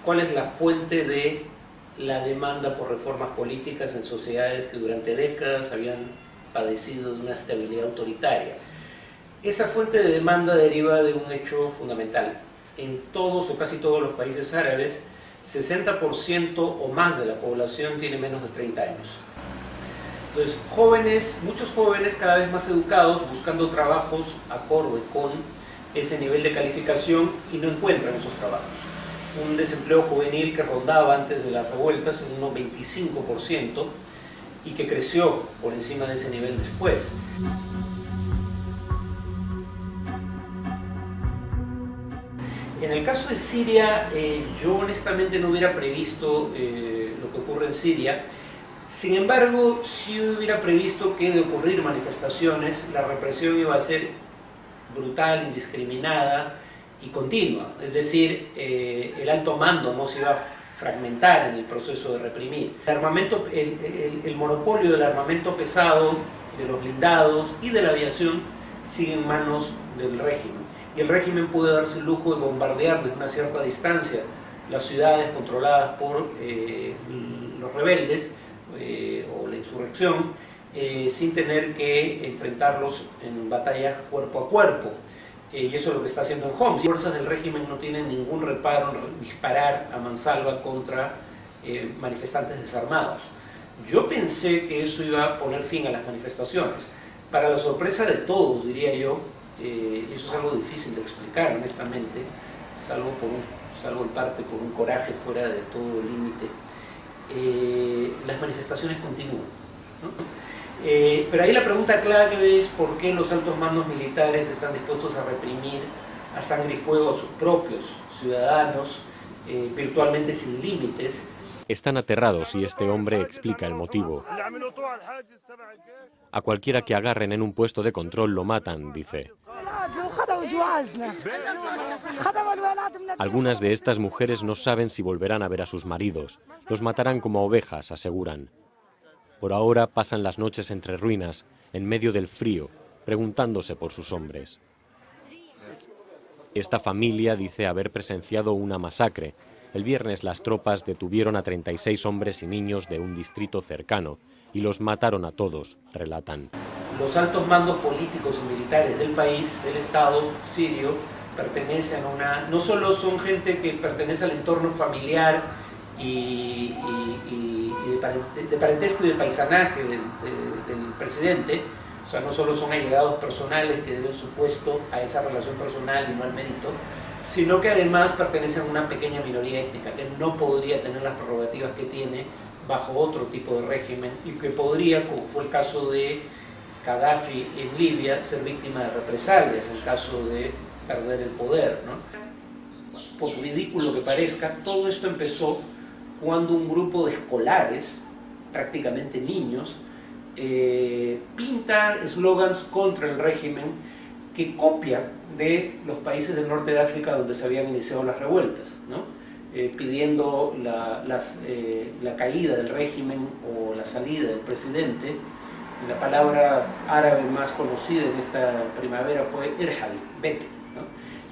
cuál es la fuente de la demanda por reformas políticas en sociedades que durante décadas habían padecido de una estabilidad autoritaria. Esa fuente de demanda deriva de un hecho fundamental. En todos o casi todos los países árabes, 60% o más de la población tiene menos de 30 años. Entonces, muchos jóvenes cada vez más educados, buscando trabajos acorde con ese nivel de calificación y no encuentran esos trabajos. Un desempleo juvenil que rondaba antes de las revueltas en un 25% y que creció por encima de ese nivel después. En el caso de Siria, yo honestamente no hubiera previsto lo que ocurre en Siria. Sin embargo, sí hubiera previsto que de ocurrir manifestaciones, la represión iba a ser brutal, indiscriminada y continua. Es decir, el alto mando no se iba a fragmentar en el proceso de reprimir. El monopolio del armamento pesado, de los blindados y de la aviación sigue en manos del régimen. Y el régimen puede darse el lujo de bombardear desde una cierta distancia las ciudades controladas por los rebeldes o la insurrección, sin tener que enfrentarlos en batallas cuerpo a cuerpo. Y eso es lo que está haciendo en Homs. Las fuerzas del régimen no tienen ningún reparo en disparar a mansalva contra manifestantes desarmados. Yo pensé que eso iba a poner fin a las manifestaciones. Para la sorpresa de todos, diría yo, eso es algo difícil de explicar, honestamente, salvo en parte por un coraje fuera de todo límite. Las manifestaciones continúan, ¿no? Pero ahí la pregunta clave es por qué los altos mandos militares están dispuestos a reprimir a sangre y fuego a sus propios ciudadanos, virtualmente sin límites. Están aterrados y este hombre explica el motivo. A cualquiera que agarren en un puesto de control lo matan, dice. Algunas de estas mujeres no saben si volverán a ver a sus maridos. Los matarán como ovejas, aseguran. Por ahora pasan las noches entre ruinas, en medio del frío, preguntándose por sus hombres. Esta familia dice haber presenciado una masacre. El viernes las tropas detuvieron a 36 hombres y niños de un distrito cercano y los mataron a todos, relatan. Los altos mandos políticos y militares del país, del Estado sirio, pertenecen a no solo son gente que pertenece al entorno familiar y de parentesco y de paisanaje del presidente, o sea, no solo son allegados personales que deben su puesto a esa relación personal y no al mérito, sino que además pertenecen a una pequeña minoría étnica que no podría tener las prerrogativas que tiene bajo otro tipo de régimen y que podría, como fue el caso de Gaddafi en Libia, ser víctima de represalias en caso de perder el poder, ¿no? Por ridículo que parezca, todo esto empezó cuando un grupo de escolares, prácticamente niños, pinta eslogans contra el régimen que copia de los países del norte de África donde se habían iniciado las revueltas, ¿no? Pidiendo la caída del régimen o la salida del presidente. La palabra árabe más conocida en esta primavera fue irhal, vete, ¿no?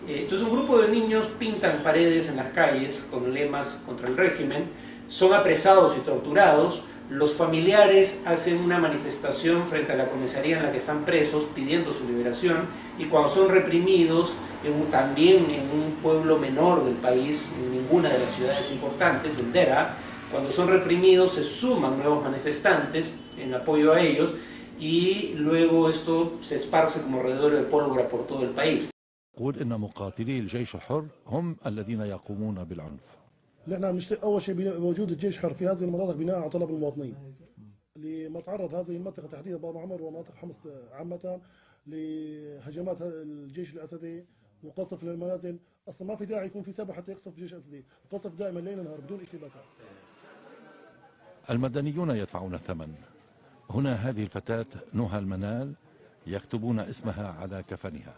Entonces un grupo de niños pintan paredes en las calles con lemas contra el régimen, son apresados y torturados, los familiares hacen una manifestación frente a la comisaría en la que están presos pidiendo su liberación y cuando son reprimidos, también en un pueblo menor del país, en ninguna de las ciudades importantes, en Deraa, cuando son reprimidos se suman nuevos manifestantes en apoyo a ellos y luego esto se esparce como alrededor de pólvora por todo el país. نحن بنشتري اول شيء بوجود الجيش حر في هذه المناطق بناء على طلب المواطنين اللي تعرض هذه المنطقه تحديدا باب عمر ومناطق حمص عامه لهجمات الجيش الاسدي وقصف للمنازل. اصلا ما في داعي يكون في سبب حتى يقصف الجيش الاسدي، القصف دائما ليل نهار بدون اشتباكات. المدنيون يدفعون الثمن. هنا هذه الفتاة نهى المنال يكتبون اسمها على كفنها.